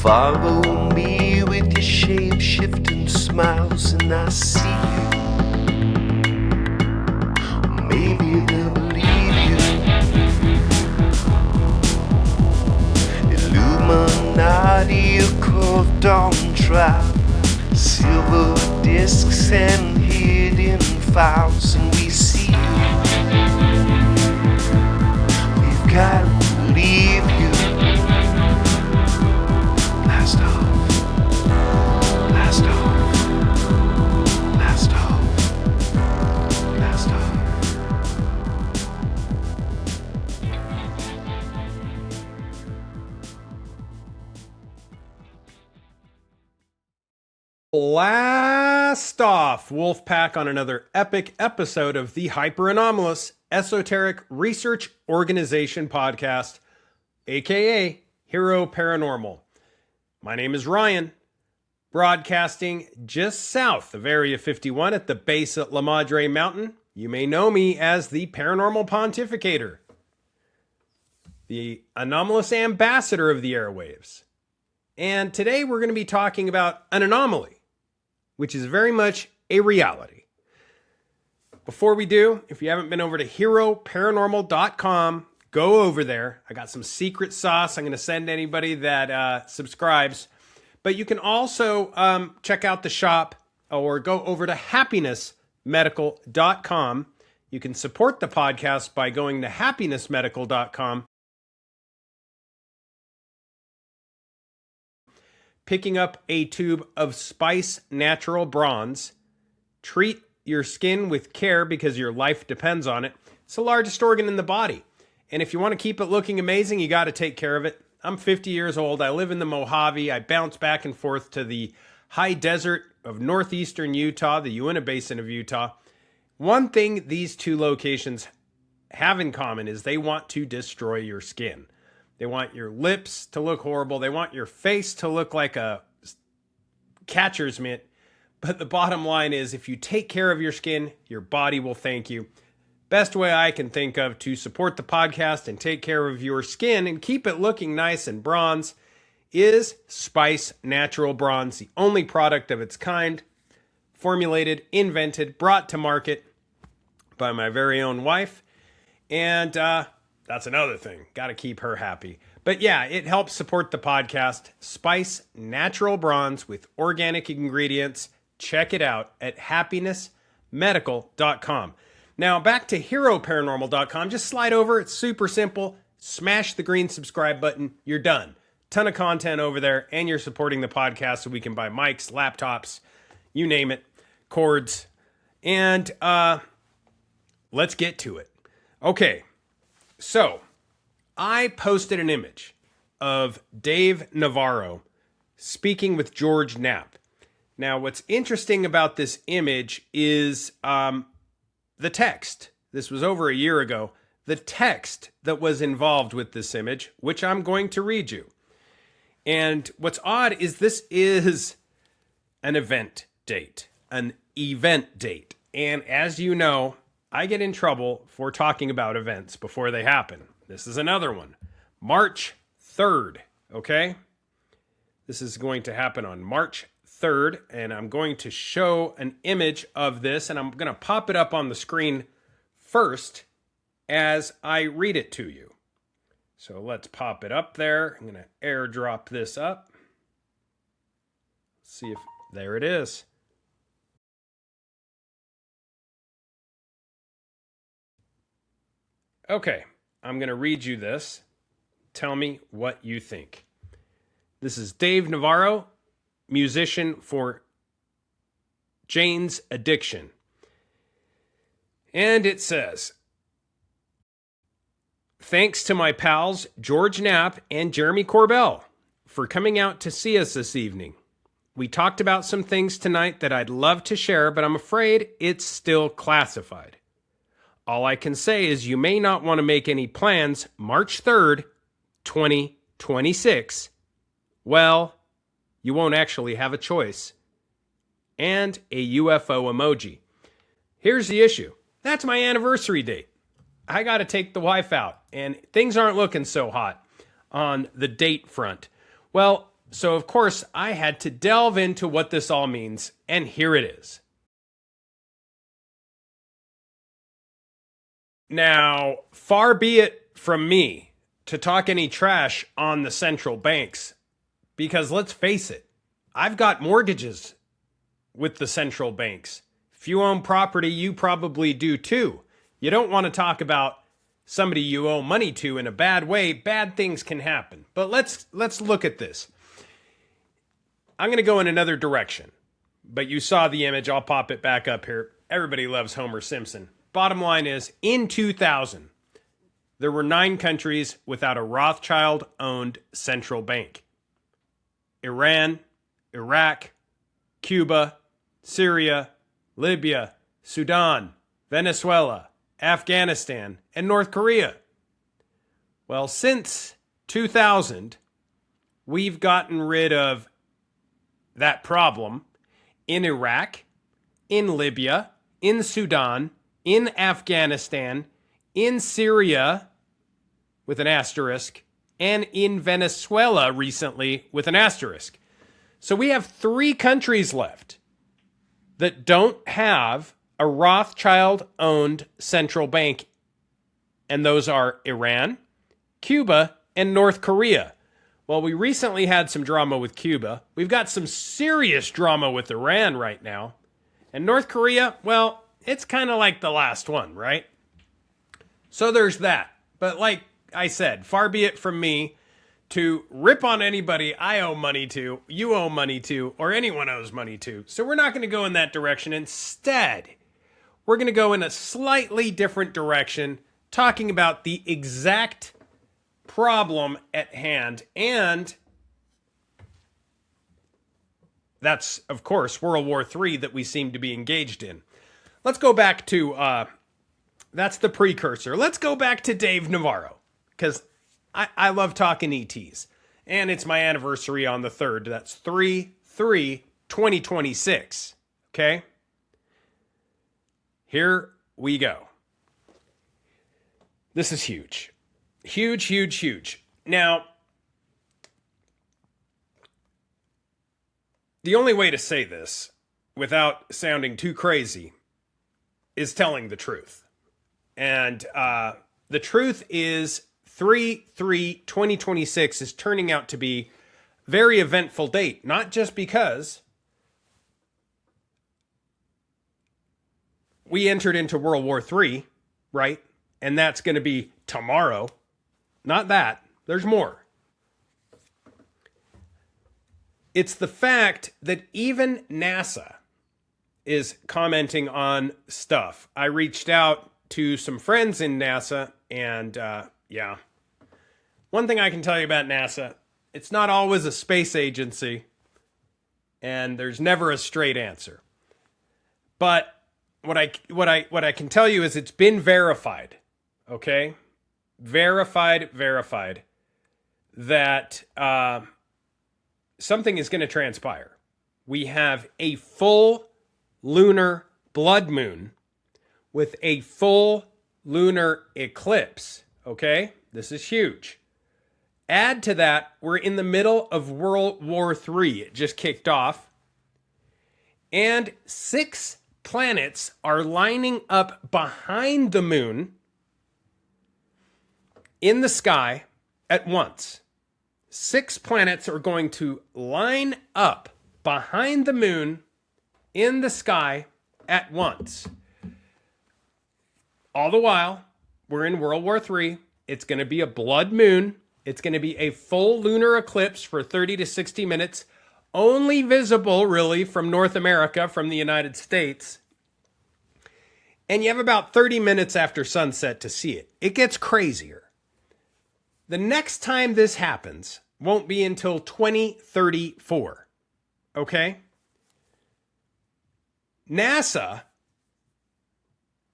Follow me with your shape-shifting smiles and I see you. Maybe they'll believe you. Illuminati, occult dawn trial, silver discs and hidden files, and we see you. We've got to believe you. Blast off. Blast off. Blast off. Blast off. Blast off, Wolfpack, on another epic episode of the Hyper Anomalous Esoteric Research Organization podcast, aka Hero Paranormal. My name is Ryan, broadcasting just south of Area 51 at the base of La Madre Mountain. You may know me as the Paranormal Pontificator, the anomalous ambassador of the airwaves. And today we're going to be talking about an anomaly, which is very much a reality. Before we do, if you haven't been over to heroparanormal.com, go over there. I got some secret sauce I'm going to send anybody that subscribes. But you can also check out the shop or go over to happinessmedical.com. You can support the podcast by going to happinessmedical.com, picking up a tube of Spice Natural Bronze. Treat your skin with care because your life depends on it. It's the largest organ in the body. And if you want to keep it looking amazing, you got to take care of it. I'm 50 years old. I live in the Mojave. I bounce back and forth to the high desert of northeastern Utah, the Uinta Basin of Utah. One thing these two locations have in common is they want to destroy your skin. They want your lips to look horrible. They want your face to look like a catcher's mitt. But the bottom line is, if you take care of your skin, your body will thank you. Best way I can think of to support the podcast and take care of your skin and keep it looking nice and bronze is Spice Natural Bronze, the only product of its kind, formulated, invented, brought to market by my very own wife. And that's another thing. Got to keep her happy. But yeah, it helps support the podcast. Spice Natural Bronze with organic ingredients. Check it out at happinessmedical.com. Now back to heroparanormal.com. Just slide over. It's super simple. Smash the green subscribe button. You're done. Ton of content over there, and you're supporting the podcast so we can buy mics, laptops, you name it, cords. And let's get to it. Okay. So, I posted an image of Dave Navarro speaking with George Knapp. Now, what's interesting about this image is the text. This was over a year ago. The text that was involved with this image, which I'm going to read you. And what's odd is this is an event date. And as you know, I get in trouble for talking about events before they happen. This is another one. March 3rd, okay? This is going to happen on March 3rd, and I'm going to show an image of this, and I'm going to pop it up on the screen first as I read it to you. So let's pop it up there. I'm going to airdrop this up. See if, there it is. Okay, I'm going to read you this. Tell me what you think. This is Dave Navarro, musician for Jane's Addiction. And it says, thanks to my pals George Knapp and Jeremy Corbell for coming out to see us this evening. We talked about some things tonight that I'd love to share, but I'm afraid it's still classified. All I can say is you may not want to make any plans March 3rd, 2026. Well, you won't actually have a choice. And a UFO emoji. Here's the issue. That's my anniversary date. I got to take the wife out, and things aren't looking so hot on the date front. Well, So, of course, I had to delve into what this all means, and here it is. Now, far be it from me to talk any trash on the central banks, because let's face it, I've got mortgages with the central banks. If you own property, you probably do too. You don't want to talk about somebody you owe money to in a bad way. Bad things can happen. But let's look at this. I'm going to go in another direction. But you saw the image. I'll pop it back up here. Everybody loves Homer Simpson. Bottom line is, in 2000, there were 9 countries without a Rothschild-owned central bank. Iran, Iraq, Cuba, Syria, Libya, Sudan, Venezuela, Afghanistan, and North Korea. Well, since 2000, we've gotten rid of that problem in Iraq, in Libya, in Sudan, in Afghanistan, in Syria, with an asterisk, and in Venezuela recently with an asterisk. So we have 3 countries left that don't have a Rothschild-owned central bank, and those are Iran, Cuba, and North Korea. Well, we recently had some drama with Cuba. We've got some serious drama with Iran right now. And North Korea, well, it's kind of like the last one, right? So there's that. But like I said, far be it from me to rip on anybody I owe money to, you owe money to, or anyone owes money to. So we're not going to go in that direction. Instead, we're going to go in a slightly different direction, talking about the exact problem at hand. And that's, of course, World War III that we seem to be engaged in. Let's go back to, that's the precursor. Let's go back to Dave Navarro, because I love talking ETs. And it's my anniversary on the 3rd. That's 3/3/2026. Okay? Here we go. This is huge. Huge, huge, huge. Now, the only way to say this without sounding too crazy is telling the truth. And the truth is 3/3/2026 is turning out to be a very eventful date, not just because we entered into World War III, right? And that's going to be tomorrow. Not that. There's more. It's the fact that even NASA is commenting on stuff. I reached out to some friends in NASA, and yeah. One thing I can tell you about NASA, it's not always a space agency, and there's never a straight answer. But what I can tell you is it's been verified, okay? Verified that something is going to transpire. We have a full lunar blood moon with a full lunar eclipse, okay? This is huge. Add to that, we're in the middle of World War III. It just kicked off. And 6 planets are lining up behind the moon in the sky at once. 6 planets are going to line up behind the moon in the sky at once. All the while, we're in World War III. It's going to be a blood moon. It's going to be a full lunar eclipse for 30 to 60 minutes, only visible, really, from North America, from the United States. And you have about 30 minutes after sunset to see it. It gets crazier. The next time this happens won't be until 2034. Okay? NASA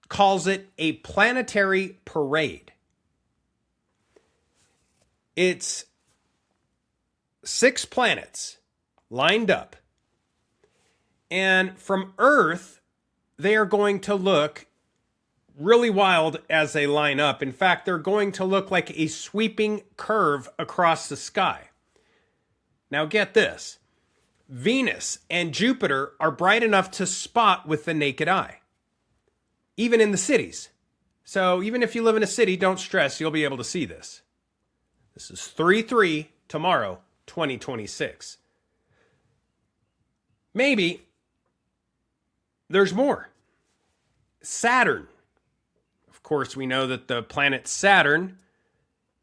calls it a planetary parade. It's 6 planets lined up. And from Earth, they are going to look really wild as they line up. In fact, they're going to look like a sweeping curve across the sky. Now get this. Venus and Jupiter are bright enough to spot with the naked eye, even in the cities. So even if you live in a city, don't stress, you'll be able to see this. This is 3/3 tomorrow, 2026. Maybe there's more. Saturn. Of course, we know that the planet Saturn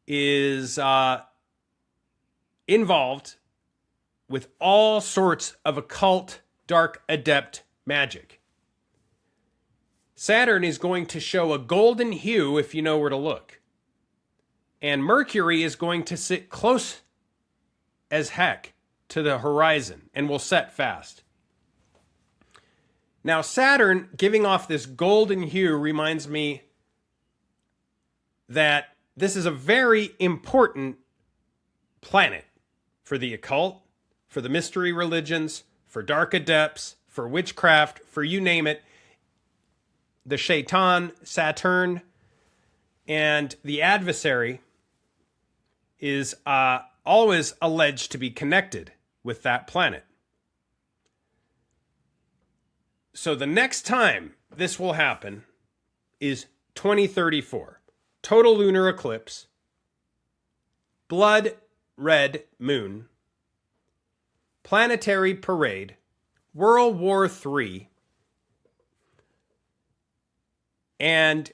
is involved with all sorts of occult, dark, adept magic. Saturn is going to show a golden hue if you know where to look. And Mercury is going to sit close as heck to the horizon and will set fast. Now, Saturn giving off this golden hue reminds me that this is a very important planet for the occult, for the mystery religions, for dark adepts, for witchcraft, for you name it. The Shaitan, Saturn, and the adversary is always alleged to be connected with that planet. So the next time this will happen is 2034. Total lunar eclipse, blood red moon, planetary parade, World War III, and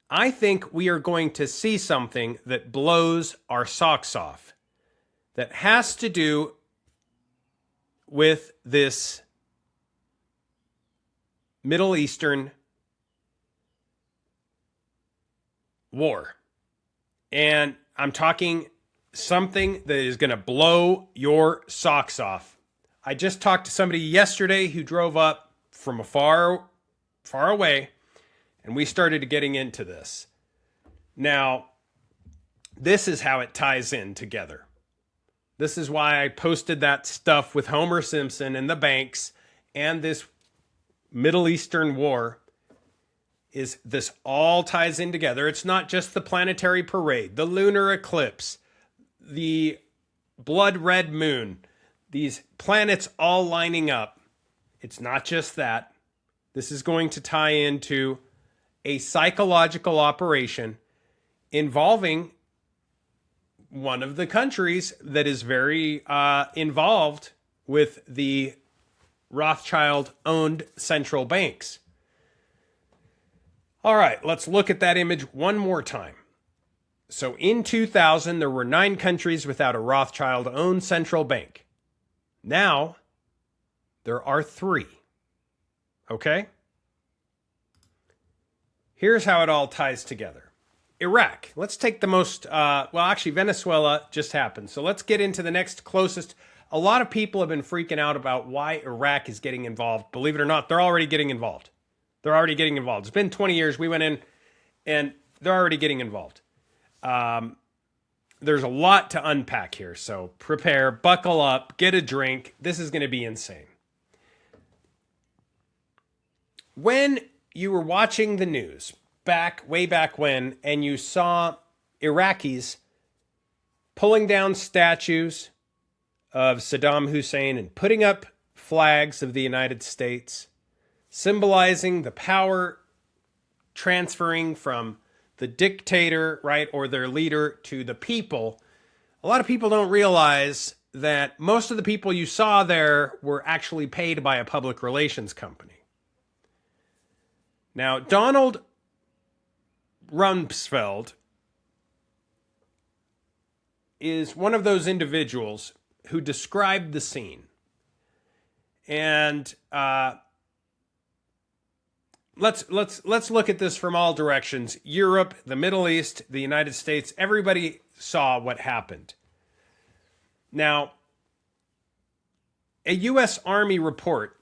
I think we are going to see something that blows our socks off, that has to do with this Middle Eastern war. And I'm talking something that is going to blow your socks off. I just talked to somebody yesterday who drove up from a far away, and we started getting into this. Now, this is how it ties in together. This is why I posted that stuff with Homer Simpson and the banks and this Middle Eastern war. Is this all ties in together. It's not just the planetary parade, the lunar eclipse, the blood red moon, these planets all lining up. It's not just that. This is going to tie into a psychological operation involving one of the countries that is very involved with the Rothschild-owned central banks. All right, let's look at that image one more time. So in 2000, there were 9 countries without a Rothschild-owned central bank. Now, there are 3. Okay? Here's how it all ties together. Iraq. Let's take the most, Venezuela just happened. So let's get into the next closest. A lot of people have been freaking out about why Iraq is getting involved. Believe it or not, they're already getting involved. They're already getting involved. It's been 20 years. We went in and they're already getting involved. There's a lot to unpack here. So prepare, buckle up, get a drink. This is going to be insane. When you were watching the news way back when, and you saw Iraqis pulling down statues of Saddam Hussein and putting up flags of the United States, symbolizing the power transferring from the dictator, right, or their leader to the people. A lot of people don't realize that most of the people you saw there were actually paid by a public relations company. Now, Donald Rumsfeld is one of those individuals who described the scene. And let's look at this from all directions. Europe, the Middle East, the United States, everybody saw what happened. Now, a U.S. Army report,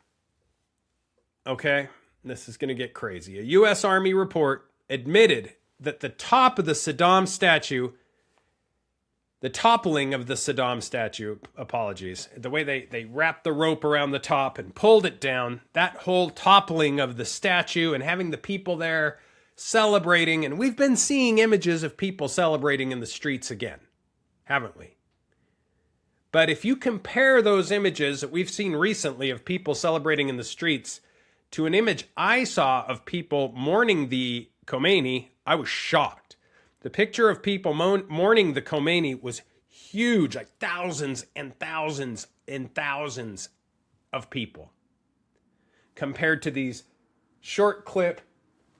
okay, this is going to get crazy. A U.S. Army report admitted that the top of the Saddam statue, the toppling of the Saddam statue, the way they wrapped the rope around the top and pulled it down, that whole toppling of the statue and having the people there celebrating, and we've been seeing images of people celebrating in the streets again, haven't we? But if you compare those images that we've seen recently of people celebrating in the streets to an image I saw of people mourning the Khomeini, I was shocked. The picture of people mourning the Khomeini was huge, like thousands and thousands and thousands of people, compared to these short clip,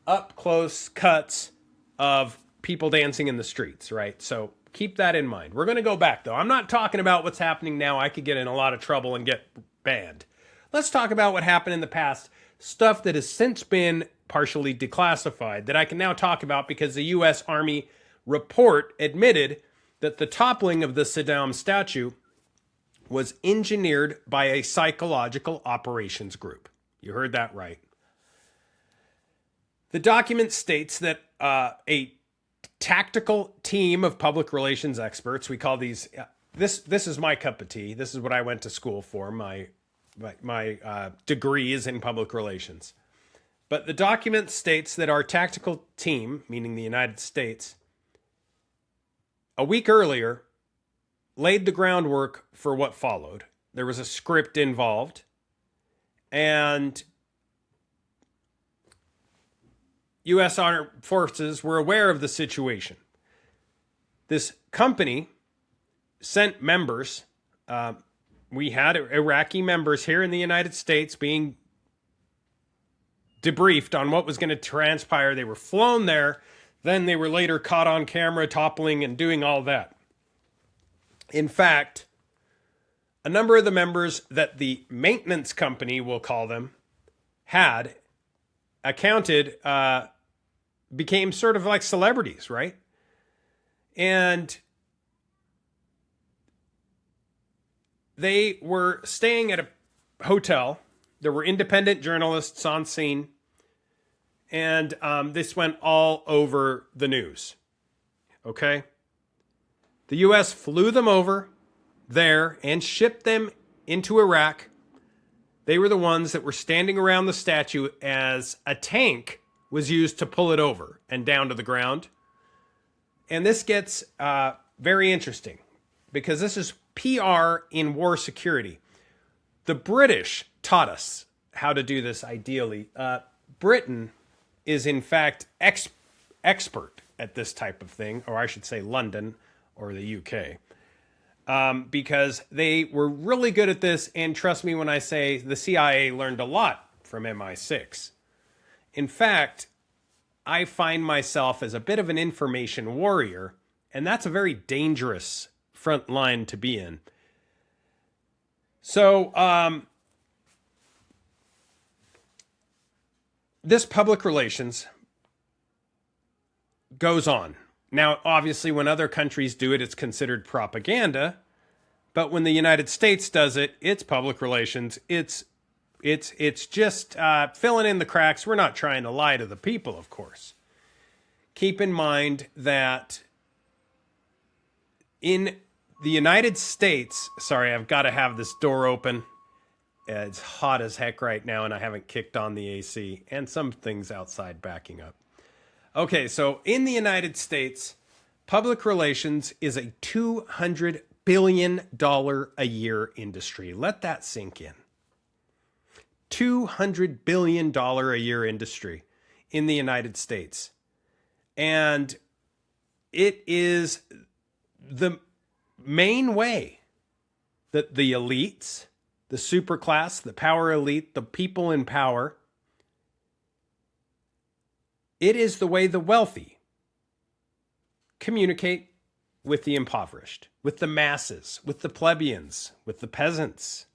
up close cuts of people dancing in the streets, right? So keep that in mind. We're going to go back, though. I'm not talking about what's happening now. I could get in a lot of trouble and get banned. Let's talk about what happened in the past, stuff that has since been partially declassified that I can now talk about because the U.S. Army report admitted that the toppling of the Saddam statue was engineered by a psychological operations group. You heard that right. The document states that a tactical team of public relations experts, we call these, this is my cup of tea. This is what I went to school for. My degree is in public relations. But the document states that our tactical team, meaning the United States, a week earlier, laid the groundwork for what followed. There was a script involved, and U.S. Armed Forces were aware of the situation. This company sent members. We had Iraqi members here in the United States being debriefed on what was going to transpire. They were flown there. Then they were later caught on camera toppling and doing all that. In fact, a number of the members that the maintenance company, we'll call them, had accounted, became sort of like celebrities, right? And they were staying at a hotel. There were independent journalists on scene. And this went all over the news. Okay? The U.S. flew them over there and shipped them into Iraq. They were the ones that were standing around the statue as a tank was used to pull it over and down to the ground. And this gets very interesting because this is PR in war security. The British taught us how to do this ideally. Britain is in fact expert at this type of thing, or I should say London or the UK, because they were really good at this. And trust me when I say the CIA learned a lot from MI6. In fact, I find myself as a bit of an information warrior, and that's a very dangerous front line to be in. So, this public relations goes on. Now, obviously, when other countries do it, it's considered propaganda. But when the United States does it, it's public relations. It's just filling in the cracks. We're not trying to lie to the people, of course. Keep in mind that in the United States, sorry, I've got to have this door open. It's hot as heck right now, and I haven't kicked on the AC, and some things outside backing up. Okay, so in the United States, public relations is a $200 billion a year industry. Let that sink in. $200 billion a year industry in the United States. And it is the main way that the elites, the superclass, the power elite, the people in power, it is the way the wealthy communicate with the impoverished, with the masses, with the plebeians, with the peasants,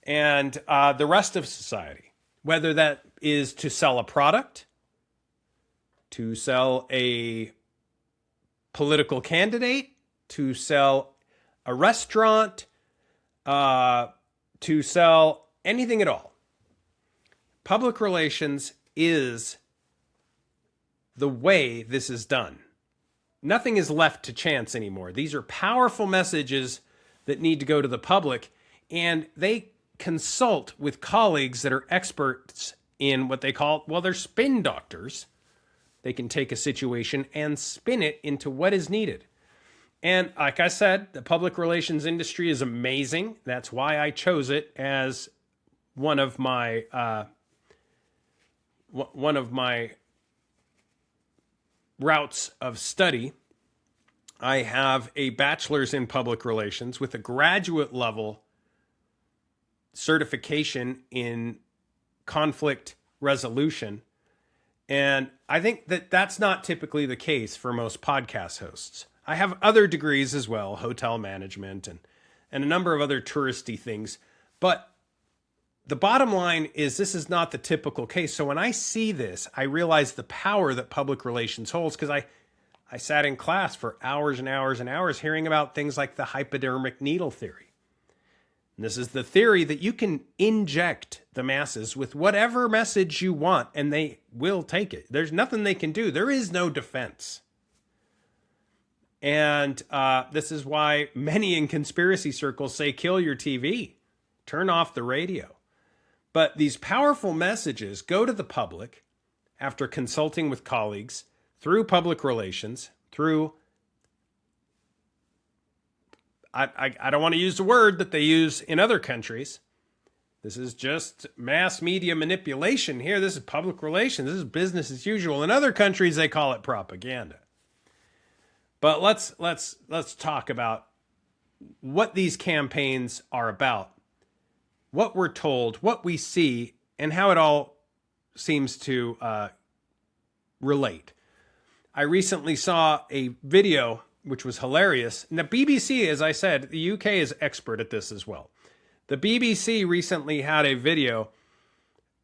and the rest of society, whether that is to sell a product, to sell a political candidate, to sell a restaurant, to sell anything at all. Public relations is the way this is done. Nothing is left to chance anymore. These are powerful messages that need to go to the public, and they consult with colleagues that are experts in what they call, well, they're spin doctors. They can take a situation and spin it into what is needed. And like I said, the public relations industry is amazing. That's why I chose it as one of my routes of study. I have a bachelor's in public relations with a graduate level certification in conflict resolution. And I think that that's not typically the case for most podcast hosts. I have other degrees as well, hotel management and a number of other touristy things. But the bottom line is this is not the typical case. So when I see this, I realize the power that public relations holds, because I sat in class for hours and hours and hours hearing about things like the hypodermic needle theory. And this is the theory that you can inject the masses with whatever message you want, and they will take it. There's nothing they can do. There is no defense. And this is why many in conspiracy circles say, kill your TV, turn off the radio. But these powerful messages go to the public after consulting with colleagues through public relations, through, I don't want to use the word that they use in other countries. This is just mass media manipulation here. This is public relations. This is business as usual. In other countries, they call it propaganda. But let's talk about what these campaigns are about, what we're told, what we see, and how it all seems to relate. I recently saw a video which was hilarious. And the BBC, as I said, the UK is expert at this as well. The BBC recently had a video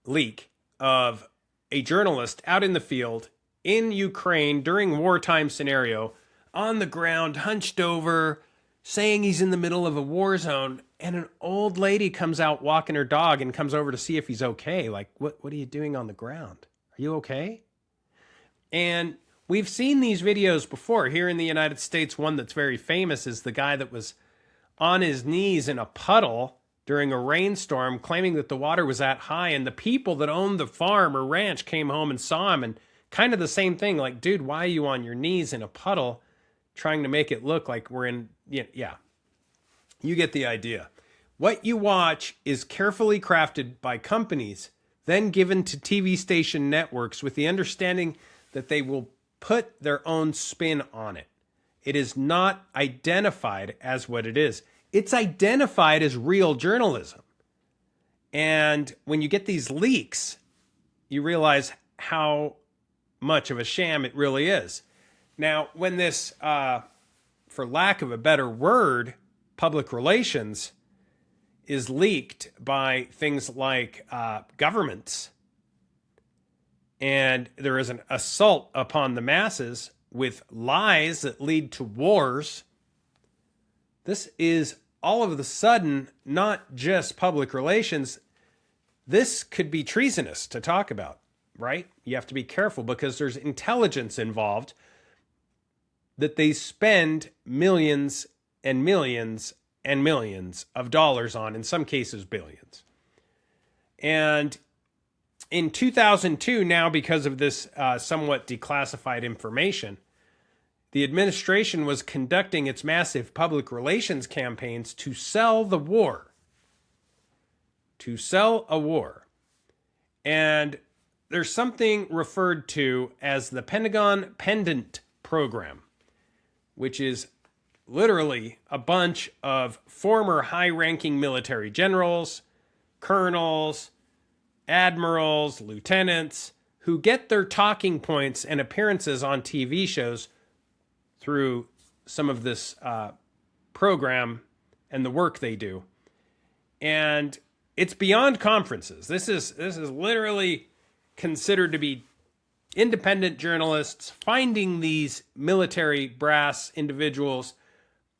leak of a journalist out in the field in Ukraine during wartime scenario, on the ground, hunched over, saying he's in the middle of a war zone, and an old lady comes out walking her dog and comes over to see if he's okay. Like, what are you doing on the ground? Are you okay? And we've seen these videos before. Here in the United States, one that's very famous is the guy that was on his knees in a puddle during a rainstorm, claiming that the water was that high, and the people that owned the farm or ranch came home and saw him, and kind of the same thing, like, dude, why are you on your knees in a puddle, trying to make it look like we're in, yeah. You get the idea. What you watch is carefully crafted by companies, then given to TV station networks with the understanding that they will put their own spin on it. It is not identified as what it is. It's identified as real journalism. And when you get these leaks, you realize how much of a sham it really is. Now, when this, for lack of a better word, public relations is leaked by things like governments, and there is an assault upon the masses with lies that lead to wars, this is all of a sudden not just public relations. This could be treasonous to talk about, right? You have to be careful because there's intelligence involved that they spend millions and millions and millions of dollars on, in some cases billions. And in 2002, now because of this somewhat declassified information, the administration was conducting its massive public relations campaigns to sell the war. To sell a war. And there's something referred to as the Pentagon Pendant Program, which is literally a bunch of former high-ranking military generals, colonels, admirals, lieutenants, who get their talking points and appearances on TV shows through some of this program and the work they do. And it's beyond conferences. This is literally considered to be independent journalists finding these military brass individuals,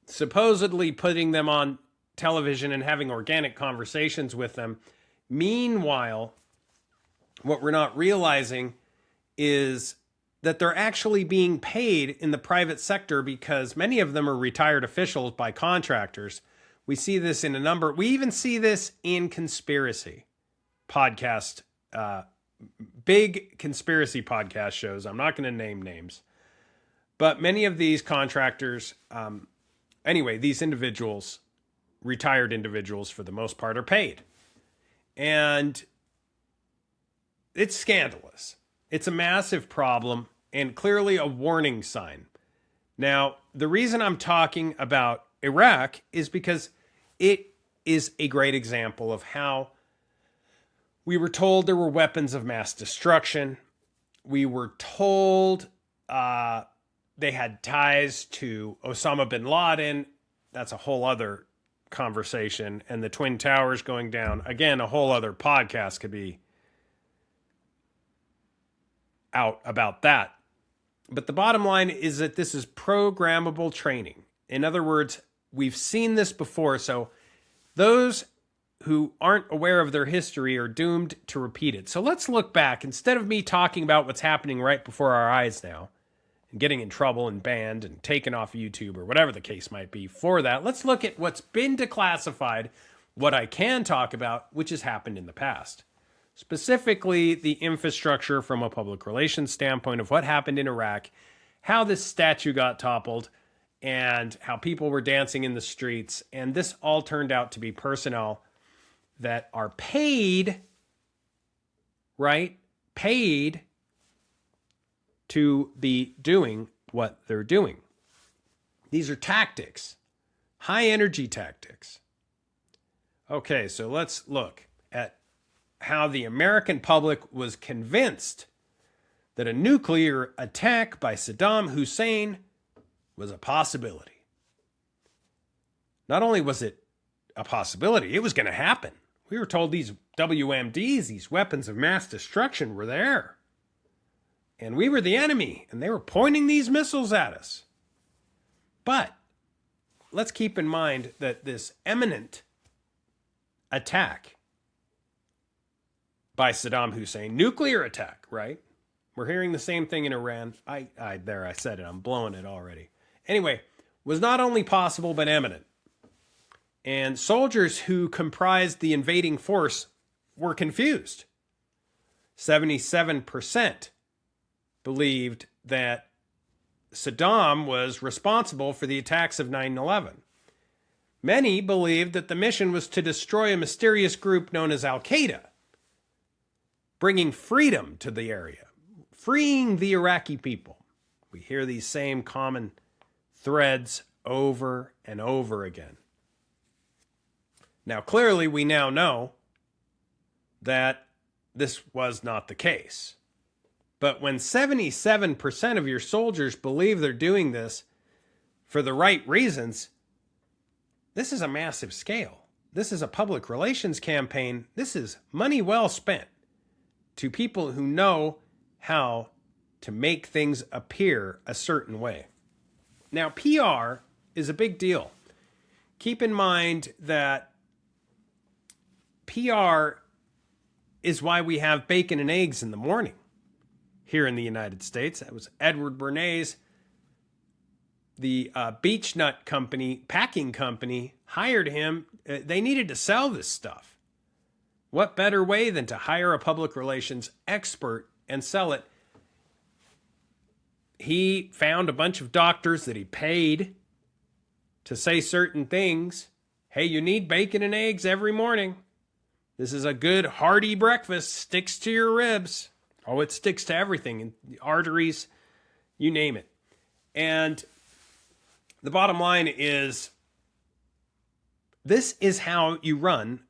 supposedly putting them on television and having organic conversations with them. Meanwhile, what we're not realizing is that they're actually being paid in the private sector, because many of them are retired officials by contractors. We see this in a number. We even see this in conspiracy podcast, big conspiracy podcast shows. I'm not going to name names, But many of these contractors, these individuals, retired individuals for the most part, are paid. And it's scandalous. It's a massive problem and clearly a warning sign. Now, the reason I'm talking about Iraq is because it is a great example of how we were told there were weapons of mass destruction. We were told they had ties to Osama bin Laden. That's a whole other conversation. And the Twin Towers going down. Again, a whole other podcast could be out about that. But the bottom line is that this is programmable training. In other words, we've seen this before. So those who aren't aware of their history are doomed to repeat it. So let's look back. Instead of me talking about what's happening right before our eyes now and getting in trouble and banned and taken off YouTube or whatever the case might be for that, let's look at what's been declassified, what I can talk about, which has happened in the past. Specifically, the infrastructure from a public relations standpoint of what happened in Iraq, how this statue got toppled, and how people were dancing in the streets. And this all turned out to be personnel that are paid, right? Paid to be doing what they're doing. These are tactics, high energy tactics. Okay, so let's look at how the American public was convinced that a nuclear attack by Saddam Hussein was a possibility. Not only was it a possibility, it was going to happen. We were told these WMDs, these weapons of mass destruction, were there. And we were the enemy, and they were pointing these missiles at us. But let's keep in mind that this imminent attack by Saddam Hussein, nuclear attack, right? We're hearing the same thing in Iran. I said it. I'm blowing it already. Anyway, was not only possible, but imminent. And soldiers who comprised the invading force were confused. 77% believed that Saddam was responsible for the attacks of 9/11. Many believed that the mission was to destroy a mysterious group known as Al-Qaeda, bringing freedom to the area, freeing the Iraqi people. We hear these same common threads over and over again. Now, clearly, we now know that this was not the case. But when 77% of your soldiers believe they're doing this for the right reasons, this is a massive scale. This is a public relations campaign. This is money well spent to people who know how to make things appear a certain way. Now, PR is a big deal. Keep in mind that PR is why we have bacon and eggs in the morning here in the United States. That was Edward Bernays. The beech nut company, packing company, hired him. They needed to sell this stuff. What better way than to hire a public relations expert and sell it? He found a bunch of doctors that he paid to say certain things. Hey, you need bacon and eggs every morning. This is a good hearty breakfast. Sticks to your ribs. Oh, it sticks to everything. And the arteries, you name it. And the bottom line is, this is how you run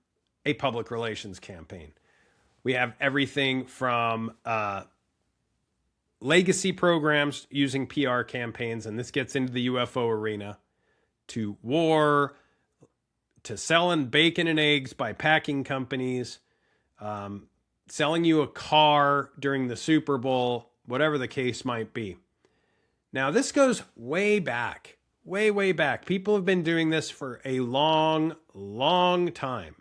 a public relations campaign. We have everything from legacy programs using PR campaigns, and this gets into the UFO arena, to war, to selling bacon and eggs by packing companies, selling you a car during the Super Bowl, whatever the case might be. Now, this goes way back, way back. People have been doing this for a long, long time.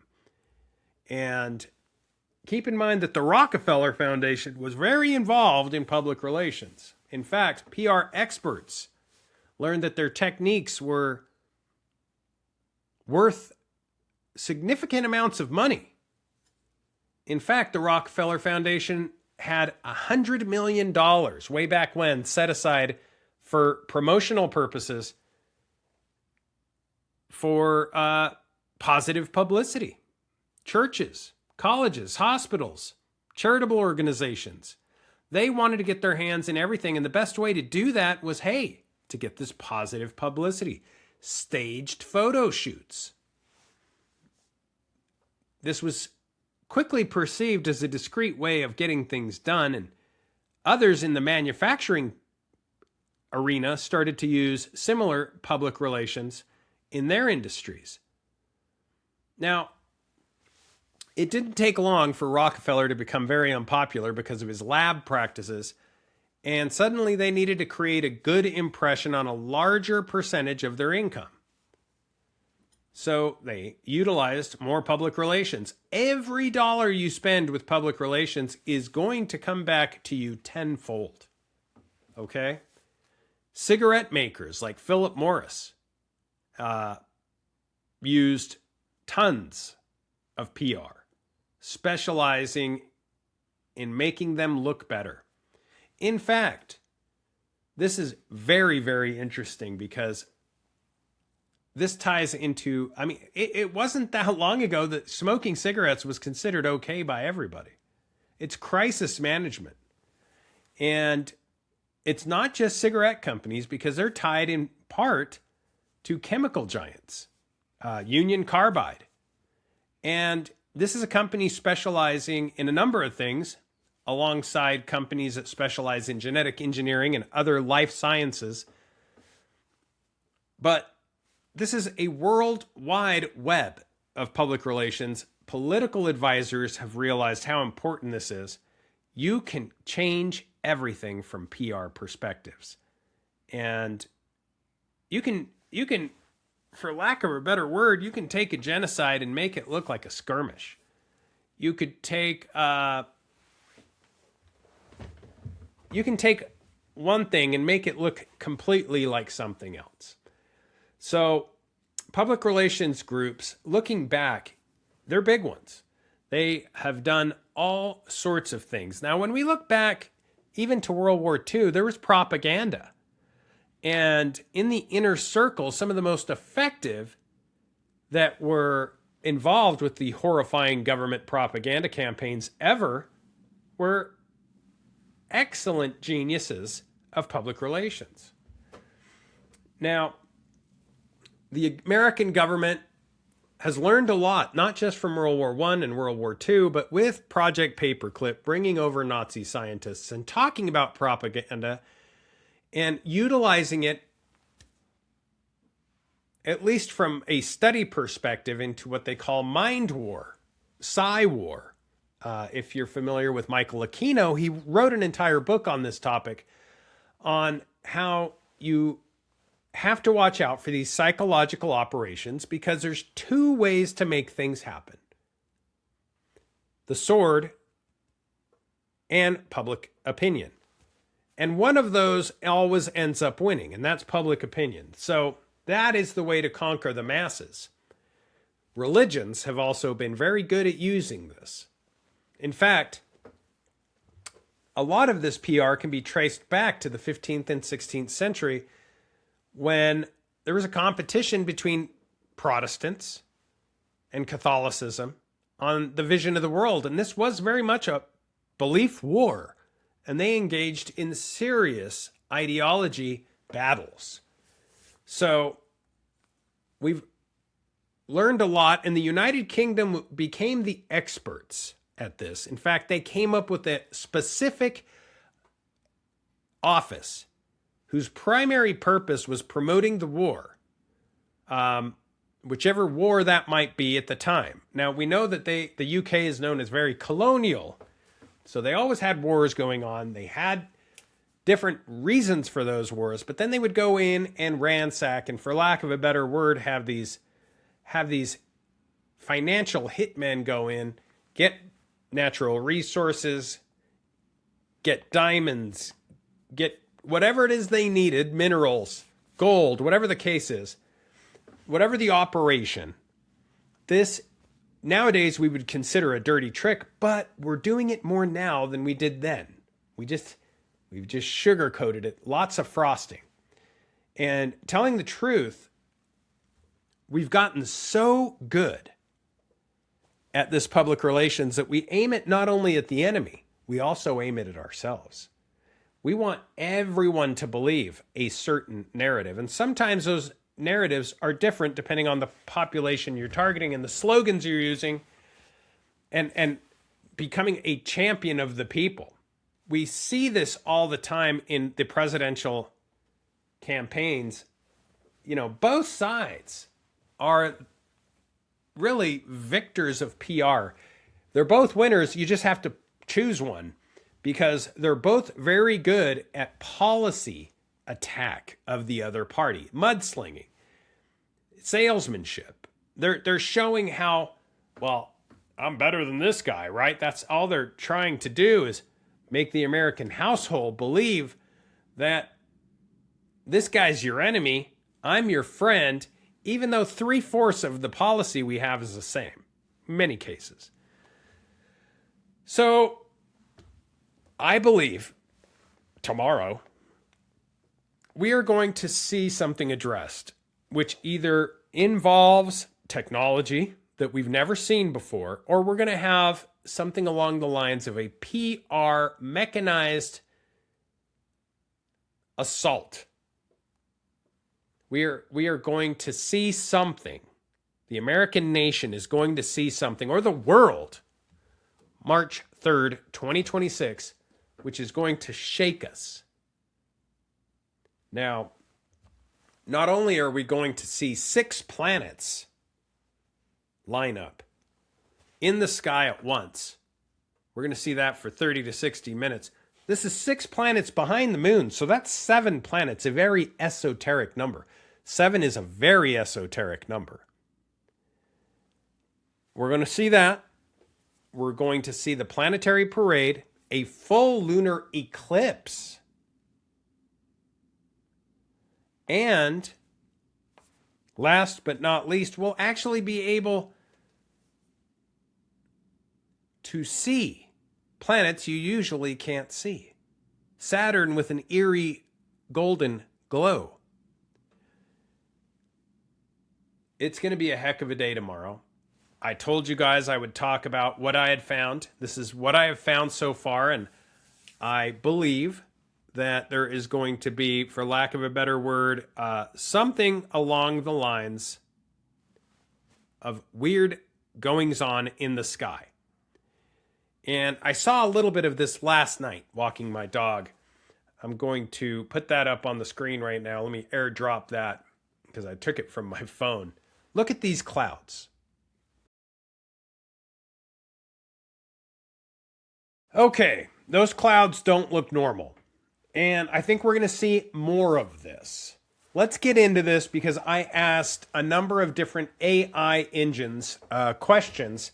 And keep in mind that the Rockefeller Foundation was very involved in public relations. In fact, PR experts learned that their techniques were worth significant amounts of money. In fact, the Rockefeller Foundation had $100 million way back when set aside for promotional purposes, for positive publicity. Churches, colleges, hospitals, charitable organizations, they wanted to get their hands in everything. And the best way to do that was, hey, to get this positive publicity. Staged photo shoots. This was quickly perceived as a discreet way of getting things done, and others in the manufacturing arena started to use similar public relations in their industries. Now, it didn't take long for Rockefeller to become very unpopular because of his lab practices, and suddenly they needed to create a good impression on a larger percentage of their income. So they utilized more public relations. Every dollar you spend with public relations is going to come back to you tenfold. Okay? Cigarette makers like Philip Morris used tons of PR, specializing in making them look better. In fact, this is very, very interesting because this ties into, it wasn't that long ago that smoking cigarettes was considered okay by everybody. It's crisis management. And it's not just cigarette companies, because they're tied in part to chemical giants, Union Carbide. And this is a company specializing in a number of things, alongside companies that specialize in genetic engineering and other life sciences. But this is a worldwide web of public relations. Political advisors have realized how important this is. You can change everything from PR perspectives. And you can, for lack of a better word, you can take a genocide and make it look like a skirmish. You could take one thing and make it look completely like something else. So public relations groups, looking back, they're big ones. They have done all sorts of things. Now, when we look back even to World War II, there was propaganda. And in the inner circle, some of the most effective that were involved with the horrifying government propaganda campaigns ever were excellent geniuses of public relations. Now, the American government has learned a lot, not just from World War I and World War II, but with Project Paperclip, bringing over Nazi scientists and talking about propaganda and utilizing it, at least from a study perspective, into what they call Mindwar, War. If you're familiar with Michael Aquino, he wrote an entire book on this topic, on how you have to watch out for these psychological operations, because there's two ways to make things happen: the sword and public opinion. And one of those always ends up winning, and that's public opinion. So that is the way to conquer the masses. Religions have also been very good at using this. In fact, a lot of this PR can be traced back to the 15th and 16th century, when there was a competition between Protestants and Catholicism on the vision of the world. And this was very much a belief war. And they engaged in serious ideology battles. So we've learned a lot, and the United Kingdom became the experts at this. In fact, they came up with a specific office whose primary purpose was promoting the war, whichever war that might be at the time. Now, we know that the UK is known as very colonial, so they always had wars going on. They had different reasons for those wars, but then they would go in and ransack, and for lack of a better word, have these financial hitmen go in, get natural resources, get diamonds, get whatever it is they needed, minerals, gold, whatever the case is, whatever the operation. This, nowadays, we would consider a dirty trick, but we're doing it more now than we did then. We've just sugar-coated it, lots of frosting. And telling the truth, we've gotten so good at this public relations that we aim it not only at the enemy, we also aim it at ourselves. We want everyone to believe a certain narrative. And sometimes those narratives are different depending on the population you're targeting and the slogans you're using, and becoming a champion of the people. We see this all the time in the presidential campaigns. You know, both sides are really victors of PR. They're both winners. You just have to choose one, because they're both very good at policy attack of the other party, mudslinging, salesmanship. They're showing how, well, I'm better than this guy, right? That's all they're trying to do, is make the American household believe that this guy's your enemy, I'm your friend, even though 3/4 of the policy we have is the same, in many cases. So I believe tomorrow we are going to see something addressed, which either involves technology that we've never seen before, or we're going to have something along the lines of a PR mechanized assault. We are going to see something. The American nation is going to see something, or the world, March 3rd, 2026, which is going to shake us. Now, not only are we going to see 6 planets line up in the sky at once, we're going to see that for 30 to 60 minutes. This is 6 planets behind the moon, so that's 7 planets, a very esoteric number. 7 is a very esoteric number. We're going to see that. We're going to see the planetary parade, a full lunar eclipse, and last but not least, we'll actually be able to see planets you usually can't see. Saturn with an eerie golden glow. It's going to be a heck of a day tomorrow. I told you guys I would talk about what I had found. This is what I have found so far, and I believe that there is going to be, for lack of a better word, something along the lines of weird goings-on in the sky. And I saw a little bit of this last night walking my dog. I'm going to put that up on the screen right now. Let me airdrop that because I took it from my phone. Look at these clouds. Okay, those clouds don't look normal. And I think we're going to see more of this. Let's get into this because I asked a number of different AI engines questions,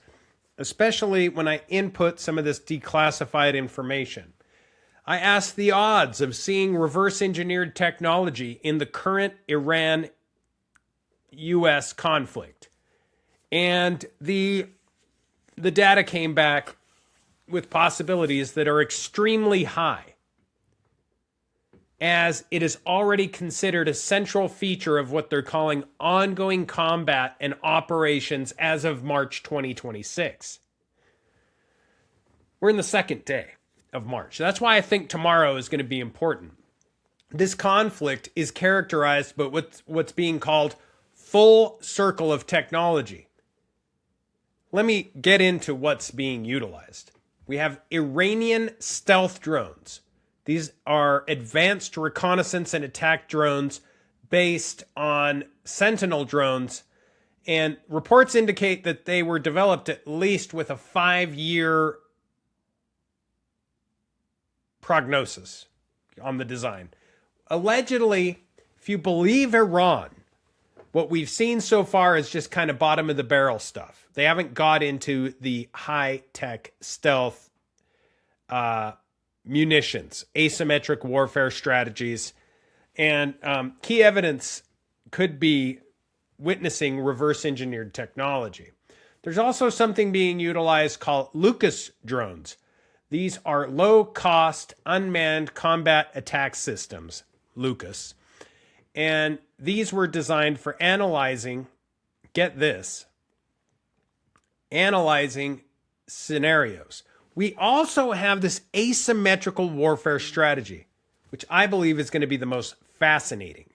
especially when I input some of this declassified information. I asked the odds of seeing reverse engineered technology in the current Iran-US conflict. And the data came back with possibilities that are extremely high, as it is already considered a central feature of what they're calling ongoing combat and operations as of March 2026. We're in the second day of March. That's why I think tomorrow is going to be important. This conflict is characterized by what's being called full circle of technology. Let me get into what's being utilized. We have Iranian stealth drones. These are advanced reconnaissance and attack drones based on Sentinel drones, and reports indicate that they were developed at least with a 5-year prognosis on the design. Allegedly, if you believe Iran, what we've seen so far is just kind of bottom of the barrel stuff. They haven't got into the high-tech stealth munitions, asymmetric warfare strategies, and key evidence could be witnessing reverse engineered technology. There's also something being utilized called Lucas drones. These are low-cost, unmanned combat attack systems, Lucas. And these were designed for analyzing, get this, analyzing scenarios. We also have this asymmetrical warfare strategy, which I believe is going to be the most fascinating.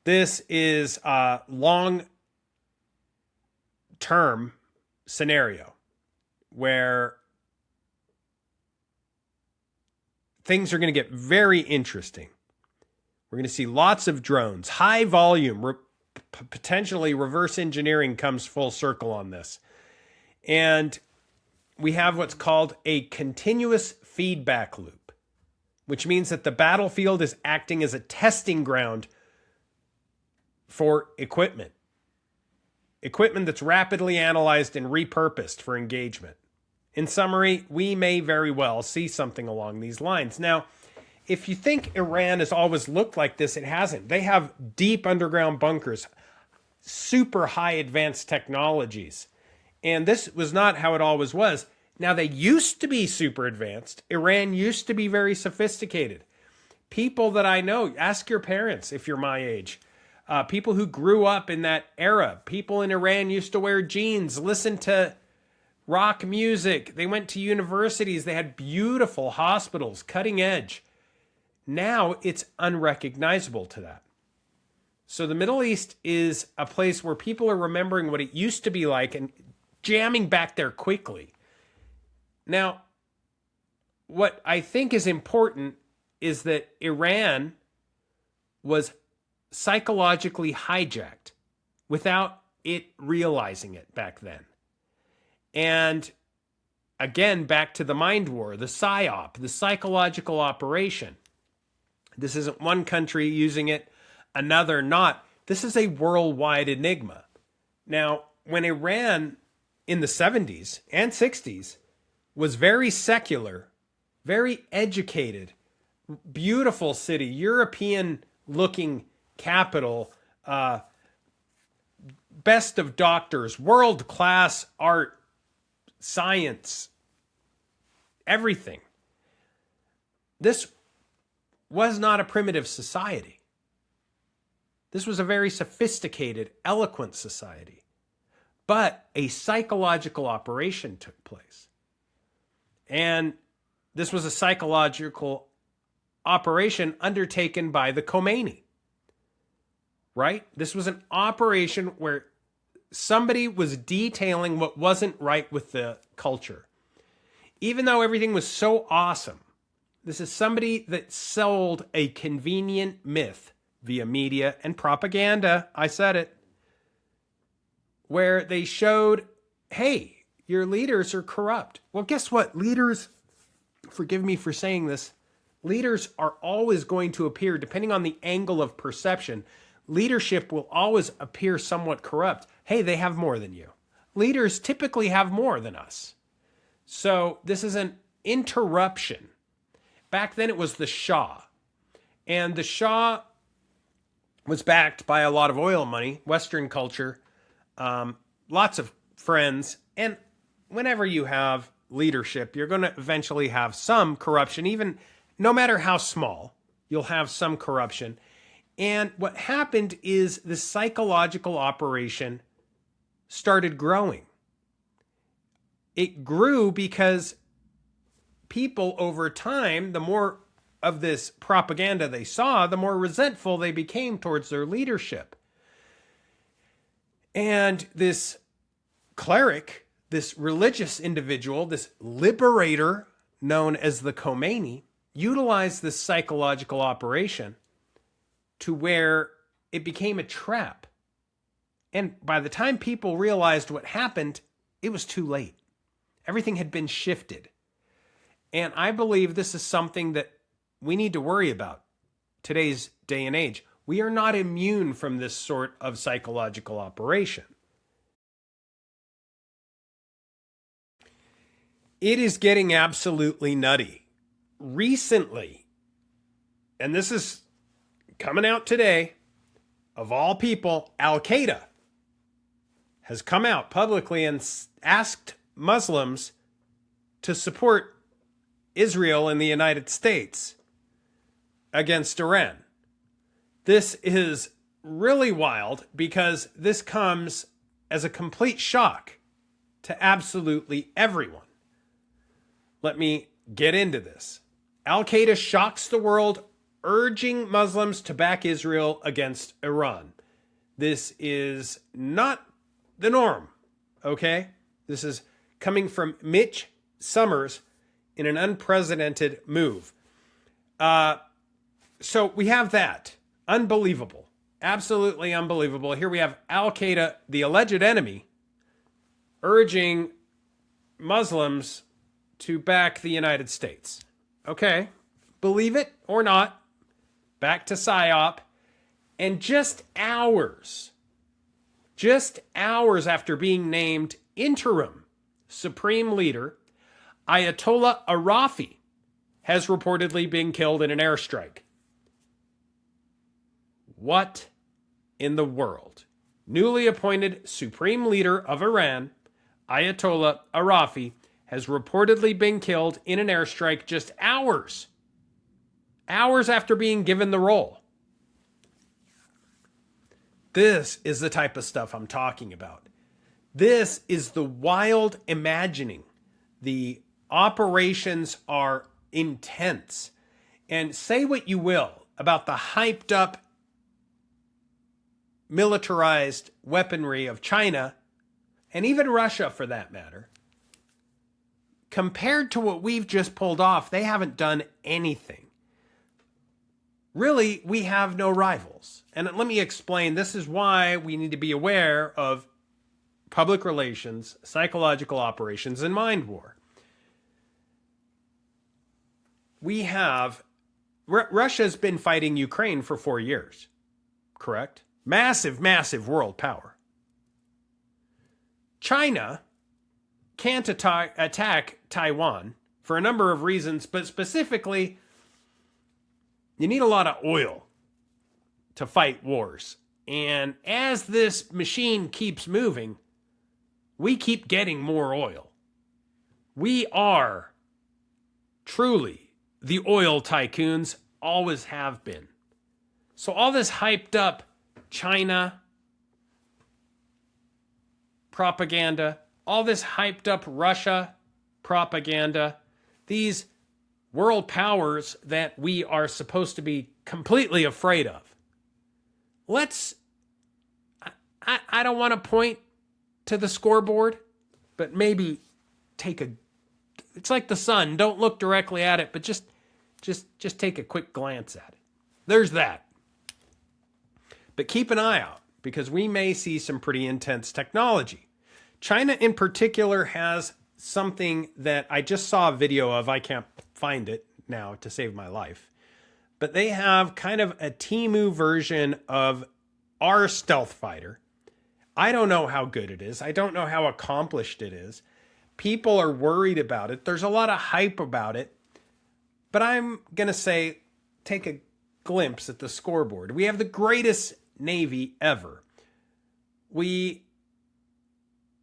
This is a long-term scenario where things are going to get very interesting. We're going to see lots of drones, high volume, potentially reverse engineering comes full circle on this. And we have what's called a continuous feedback loop, which means that the battlefield is acting as a testing ground for equipment that's rapidly analyzed and repurposed for engagement. In summary, we may very well see something along these lines. Now, if you think Iran has always looked like this, it hasn't. They have deep underground bunkers, super high advanced technologies. And this was not how it always was. Now, they used to be super advanced. Iran used to be very sophisticated. People that I know, ask your parents if you're my age, people who grew up in that era, people in Iran used to wear jeans, listen to rock music. They went to universities. They had beautiful hospitals, cutting edge. Now it's unrecognizable to that. So the Middle East is a place where people are remembering what it used to be like and jamming back there quickly. Now, what I think is important is that Iran was psychologically hijacked without it realizing it back then. And again, back to the Mindwar, the PSYOP, the psychological operation. This isn't one country using it, another not. This is a worldwide enigma. Now, when Iran in the 70s and 60s was very secular, very educated, beautiful city, European-looking capital, best of doctors, world-class art, science, everything. This was not a primitive society. This was a very sophisticated, eloquent society. But a psychological operation took place. And this was a psychological operation undertaken by the Khomeini. Right? This was an operation where somebody was detailing what wasn't right with the culture. Even though everything was so awesome, this is somebody that sold a convenient myth via media and propaganda, I said it, where they showed, hey, your leaders are corrupt. Well, guess what? Leaders, forgive me for saying this, leaders are always going to appear, depending on the angle of perception, leadership will always appear somewhat corrupt. Hey, they have more than you. Leaders typically have more than us. So this is an interruption. Back then it was the Shah. And the Shah was backed by a lot of oil money, Western culture, lots of friends. And whenever you have leadership, you're going to eventually have some corruption, even no matter how small, you'll have some corruption. And what happened is the psychological operation started growing. It grew because people over time, the more of this propaganda they saw, the more resentful they became towards their leadership. And this cleric, this religious individual, this liberator known as the Khomeini, utilized this psychological operation to where it became a trap. And by the time people realized what happened, it was too late. Everything had been shifted. And I believe this is something that we need to worry about today's day and age. We are not immune from this sort of psychological operation. It is getting absolutely nutty. Recently, and this is coming out today, of all people, Al-Qaeda has come out publicly and asked Muslims to support Israel and the United States against Iran. This is really wild because this comes as a complete shock to absolutely everyone. Let me get into this. Al-Qaeda shocks the world, urging Muslims to back Israel against Iran. This is not the norm, okay? This is coming from Mitch Summers in an unprecedented move. So we have that. Unbelievable. Absolutely unbelievable. Here we have Al-Qaeda, the alleged enemy, urging Muslims to back the United States. Okay, believe it or not, back to PSYOP. And just hours after being named interim supreme leader, Ayatollah Arafi has reportedly been killed in an airstrike. What in the world? Newly appointed supreme leader of Iran, Ayatollah Arafi, has reportedly been killed in an airstrike just hours after being given the role. This is the type of stuff I'm talking about. This is the wild imagining. The operations are intense. And say what you will about the hyped up militarized weaponry of China, and even Russia for that matter. Compared to what we've just pulled off, they haven't done anything. Really, we have no rivals. And let me explain, this is why we need to be aware of public relations, psychological operations, and mind war. Russia's been fighting Ukraine for 4 years, correct? Massive world power. China can't attack Taiwan for a number of reasons, but specifically, you need a lot of oil to fight wars. And as this machine keeps moving, we keep getting more oil. We are truly the oil tycoons, always have been. So all this hyped up China propaganda, all this hyped up Russia propaganda, these world powers that we are supposed to be completely afraid of. I don't want to point to the scoreboard, but maybe it's like the sun. Don't look directly at it, but just take a quick glance at it. There's that. But keep an eye out because we may see some pretty intense technology. China in particular has something that I just saw a video of. I can't find it now to save my life. But they have kind of a Temu version of our stealth fighter. I don't know how good it is. I don't know how accomplished it is. People are worried about it. There's a lot of hype about it. But I'm going to say, take a glimpse at the scoreboard. We have the greatest Navy ever. We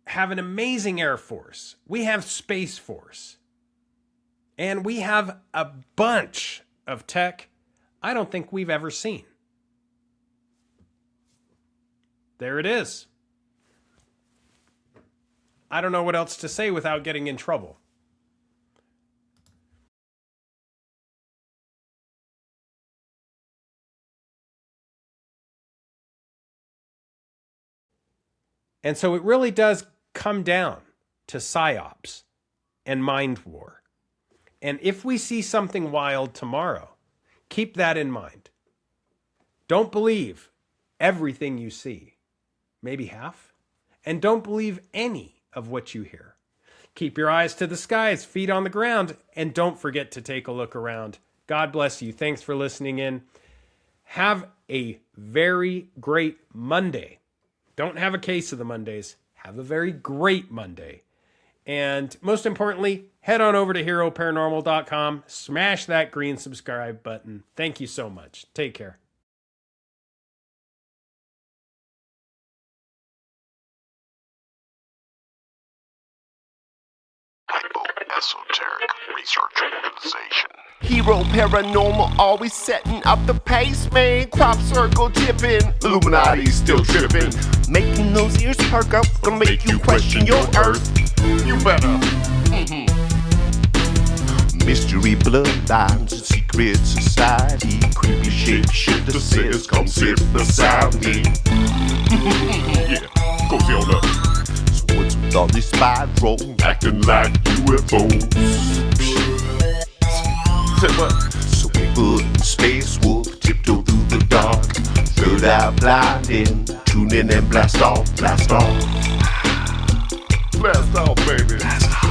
have an amazing Air Force. We have Space Force. And we have a bunch of tech I don't think we've ever seen. There it is. I don't know what else to say without getting in trouble. And so it really does come down to psyops and mind war. And if we see something wild tomorrow, keep that in mind. Don't believe everything you see, maybe half, and don't believe any of what you hear. Keep your eyes to the skies, feet on the ground, and don't forget to take a look around. God bless you. Thanks for listening in. Have a very great Monday. Don't have a case of the Mondays. Have a very great Monday. And most importantly, head on over to heroparanormal.com. Smash that green subscribe button. Thank you so much. Take care. esoteric research organization. Hero paranormal, always setting up the pace, man. Crop circle tipping, Illuminati still tripping. Making those ears perk up, gonna make you question your earth. You better. Mystery bloodlines and secret society. Creepy shapeshifter says, come sit beside me. Yeah, go see on up. So what's with all this spiral? Acting like UFOs. Say what? So Bigfoot and Space Wolf tiptoe through the dark. Third eye blinding, tune in and blast off, blast off. Blast off, baby. Blast off.